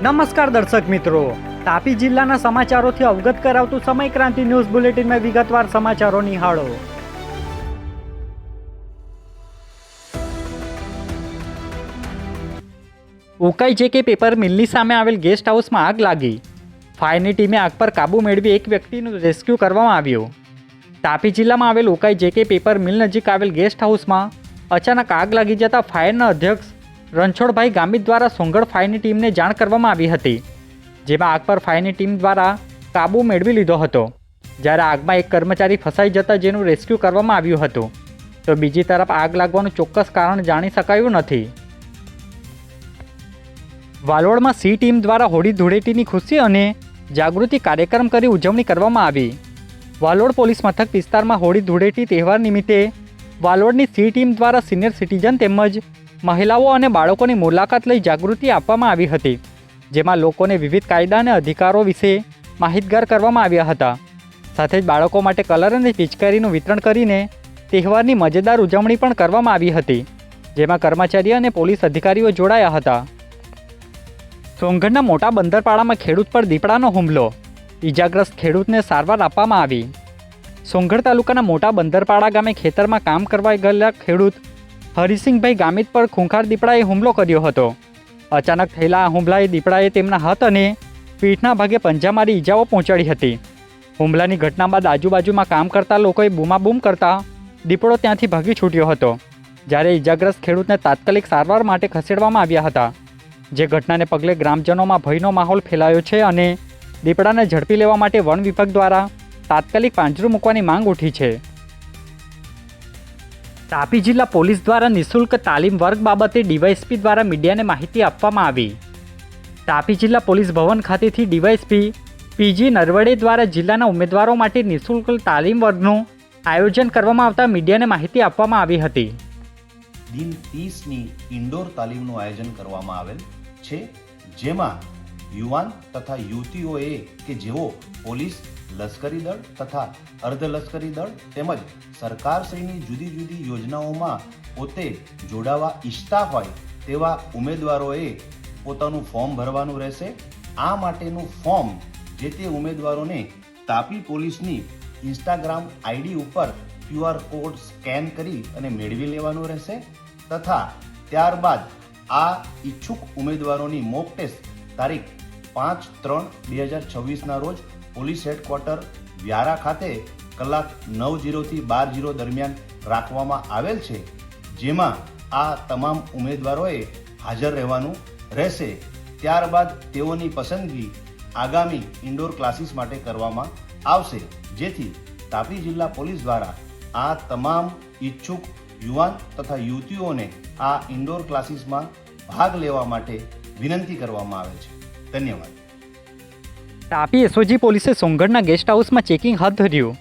નમસ્કાર દર્શક મિત્રો, તાપી જિલ્લાના સમાચારોથી અવગત કરાવતું સમય ક્રાંતિ ન્યૂઝ બુલેટિનમાં વિગતવાર સમાચારો નિહાળો. ઉકાઈ જેકે પેપર મિલની સામે આવેલ ગેસ્ટ હાઉસમાં આગ લાગી. ફાયરની ટીમે આગ પર કાબૂ મેળવી એક વ્યક્તિનું રેસ્ક્યુ કરવામાં આવ્યું. તાપી જિલ્લામાં આવેલ ઉકાઈ જેકે પેપર મિલ નજીક આવેલ ગેસ્ટ હાઉસમાં અચાનક આગ લાગી જતા ફાયરના અધ્યક્ષ રણછોડભાઈ ગામિત દ્વારા સોંગઢ ફાયરની ટીમને જાણ કરવામાં આવી હતી, જેમાં આગ પર ફાયરની ટીમ દ્વારા કાબૂ મેળવી લીધો હતો. જ્યારે આગમાં એક કર્મચારી ફસાઈ જતા જેનું રેસ્ક્યુ કરવામાં આવ્યું હતું, તો બીજી તરફ આગ લાગવાનું ચોક્કસ કારણ જાણી શકાયું નથી. વાલોડમાં સી ટીમ દ્વારા હોળી ધૂળેટીની ખુશી અને જાગૃતિ કાર્યક્રમ કરી ઉજવણી કરવામાં આવી. વાલોડ પોલીસ મથક વિસ્તારમાં હોળી ધૂળેટી તહેવાર નિમિત્તે વાલોડની સી ટીમ દ્વારા સિનિયર સિટીઝન તેમજ મહિલાઓ અને બાળકોની મુલાકાત લઈ જાગૃતિ આપવામાં આવી હતી, જેમાં લોકોને વિવિધ કાયદા અને અધિકારો વિશે માહિતગાર કરવામાં આવ્યા હતા. સાથે જ બાળકો માટે કલર અને પિચકારીનું વિતરણ કરીને તહેવારની મજેદાર ઉજવણી પણ કરવામાં આવી હતી, જેમાં કર્મચારીઓ અને પોલીસ અધિકારીઓ જોડાયા હતા. સોંગઢના મોટા બંદરપાડામાં ખેડૂત પર દીપડાનો હુમલો, ઈજાગ્રસ્ત ખેડૂતને સારવાર આપવામાં આવી. સોંગઢ તાલુકાના મોટા બંદરપાડા ગામે ખેતરમાં કામ કરવા ગયેલા ખેડૂત હરિસિંહભાઈ ગામિત પર ખૂંખાર દીપડાએ હુમલો કર્યો હતો. અચાનક થયેલા આ હુમલાએ દીપડાએ તેમના હાથ અને પીઠના ભાગે પંજા મારી ઈજાઓ પહોંચાડી હતી. હુમલાની ઘટના બાદ આજુબાજુમાં કામ કરતા લોકોએ બૂમાબૂમ કરતા દીપડો ત્યાંથી ભાગી છૂટ્યો હતો, જ્યારે ઈજાગ્રસ્ત ખેડૂતને તાત્કાલિક સારવાર માટે ખસેડવામાં આવ્યા હતા. જે ઘટનાને પગલે ગ્રામજનોમાં ભયનો માહોલ ફેલાયો છે અને દીપડાને ઝડપી લેવા માટે વન વિભાગ દ્વારા તાત્કાલિક પાંજરું મૂકવાની માંગ ઉઠી છે. તાપી જિલ્લા પોલીસ દ્વારા નિઃશુલ્ક તાલીમ વર્ગ બાબતે ડીવાયએસપી દ્વારા મીડિયાને માહિતી આપવામાં આવી. તાપી જિલ્લા પોલીસ ભવન ખાતેથી ડીવાયએસપી પીજી નરવડે દ્વારા જિલ્લાના ઉમેદવારો માટે નિઃશુલ્ક તાલીમ વર્ગનું આયોજન કરવામાં આવતા મીડિયાને માહિતી આપવામાં આવી હતી. દિન 30ની ઇન્ડોર તાલીમનું આયોજન કરવામાં આવેલ છે, જેમાં યુવાન તથા યુવતીઓએ કે જેઓ પોલીસ, લશ્કરી દળ તથા અર્ધલશ્કરી દળ તેમજ સરકારશ્રીની જુદી જુદી યોજનાઓમાં પોતે જોડાવા ઈચ્છતા હોય તેવા ઉમેદવારોએ પોતાનું ફોર્મ ભરવાનું રહેશે. આ માટેનું ફોર્મ જે તે ઉમેદવારોને તાપી પોલીસની ઇન્સ્ટાગ્રામ આઈડી ઉપર QR કોડ સ્કેન કરી અને મેળવી લેવાનું રહેશે તથા ત્યારબાદ આ ઈચ્છુક ઉમેદવારોની મોક ટેસ્ટ તારીખ 5/3/2026ના રોજ પોલીસ હેડક્વાર્ટર વ્યારા ખાતે કલાક 9:00 થી 12:00 દરમિયાન રાખવામાં આવેલ છે, જેમાં આ તમામ ઉમેદવારોએ હાજર રહેવાનું રહેશે. ત્યારબાદ તેઓની પસંદગી આગામી ઇન્ડોર ક્લાસીસ માટે કરવામાં આવશે, જેથી તાપી જિલ્લા પોલીસ દ્વારા આ તમામ ઈચ્છુક યુવાન તથા યુવતીઓને આ ઇન્ડોર ક્લાસીસમાં ભાગ લેવા માટે વિનંતી કરવામાં આવે છે. ધન્યવાદ. તાપી એસઓજી પોલીસે સોંગઢના ગેસ્ટ હાઉસમાં ચેકિંગ હાથ ધર્યું.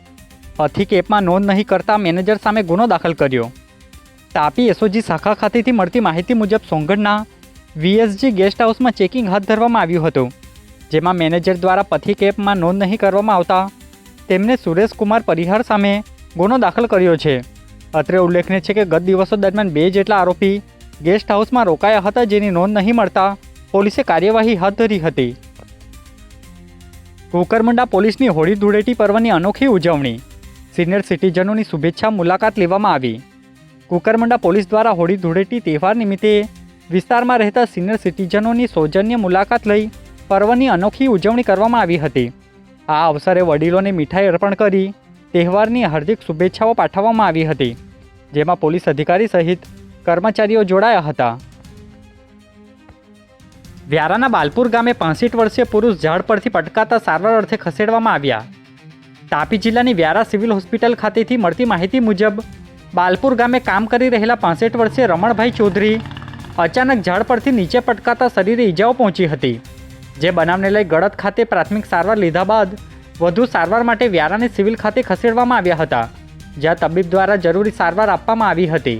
અધિક એપમાં નોંધ નહીં કરતા મેનેજર સામે ગુનો દાખલ કર્યો. તાપી એસઓજી શાખા ખાતેથી મળતી માહિતી મુજબ સોંગઢના VSG ગેસ્ટ હાઉસમાં ચેકિંગ હાથ ધરવામાં આવ્યું હતું, જેમાં મેનેજર દ્વારા પથિક એપમાં નોંધ નહીં કરવામાં આવતા તેમને સુરેશ કુમાર પરિહાર સામે ગુનો દાખલ કર્યો છે. અત્રે ઉલ્લેખનીય છે કે ગત દિવસો દરમિયાન 2 જેટલા આરોપી ગેસ્ટ હાઉસમાં રોકાયા હતા, જેની નોંધ નહીં મળતા પોલીસે કાર્યવાહી હાથ ધરી હતી. કુકરમુંડા પોલીસની હોળી ધૂળેટી પર્વની અનોખી ઉજવણી, સિનિયર સિટીઝનોની શુભેચ્છા મુલાકાત લેવામાં આવી. કુકરમુંડા પોલીસ દ્વારા હોળી ધૂળેટી તહેવાર નિમિત્તે વિસ્તારમાં રહેતા સિનિયર સિટીઝનોની સૌજન્ય મુલાકાત લઈ પર્વની અનોખી ઉજવણી કરવામાં આવી હતી. આ અવસરે વડીલોને મીઠાઈ અર્પણ કરી તહેવારની હાર્દિક શુભેચ્છાઓ પાઠવવામાં આવી હતી, જેમાં પોલીસ અધિકારી સહિત કર્મચારીઓ જોડાયા હતા. વ્યારાના બાલપુર ગામે 65 વર્ષીય પુરુષ ઝાડ પરથી પટકાતા સારવાર અર્થે ખસેડવામાં આવ્યા. તાપી જિલ્લાની વ્યારા સિવિલ હોસ્પિટલ ખાતેથી મળતી માહિતી મુજબ બાલપુર ગામે કામ કરી રહેલા 65 વર્ષીય રમણભાઈ ચૌધરી અચાનક ઝાડ પરથી નીચે પટકાતા શરીરે ઈજાઓ પહોંચી હતી, જે બનાવને લઈ ગળત ખાતે પ્રાથમિક સારવાર લીધા બાદ વધુ સારવાર માટે વ્યારાની સિવિલ ખાતે ખસેડવામાં આવ્યા હતા, જ્યાં તબીબ દ્વારા જરૂરી સારવાર આપવામાં આવી હતી.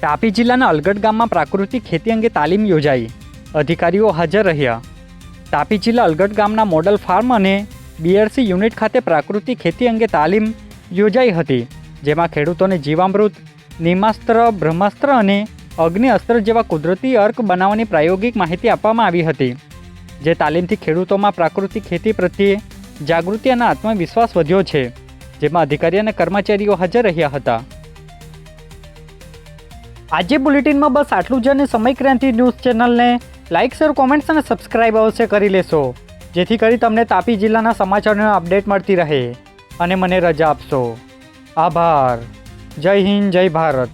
તાપી જિલ્લાના અલગટ ગામમાં પ્રાકૃતિક ખેતી અંગે તાલીમ યોજાઈ, અધિકારીઓ હાજર રહ્યા. તાપી જિલ્લા અલગટ ગામના મોડલ ફાર્મ અને BRC યુનિટ ખાતે પ્રાકૃતિક ખેતી અંગે તાલીમ યોજાઈ હતી, જેમાં ખેડૂતોને જીવામૃત, નિમાસ્ત્ર, બ્રહ્માસ્ત્ર અને અગ્નિ અસ્ત્ર જેવા કુદરતી અર્ક બનાવવાની પ્રાયોગિક માહિતી આપવામાં આવી હતી. જે તાલીમથી ખેડૂતોમાં પ્રાકૃતિક ખેતી પ્રત્યે જાગૃતિ અને આત્મવિશ્વાસ વધ્યો છે, જેમાં અધિકારી અને કર્મચારીઓ હાજર રહ્યા હતા. આજે બુલેટિનમાં બસ આટલું જ. અને સમય ક્રાંતિ ન્યૂઝ ચેનલને લાઇક, શેર, કોમેન્ટ્સ અને સબસ્ક્રાઇબ અવશ્ય કરી લેશો, જેથી કરી તમને તાપી જિલ્લાના સમાચારોની અપડેટ મળતી રહે. અને મને રજા આપશો. આભાર. જય હિન્દ, જય ભારત.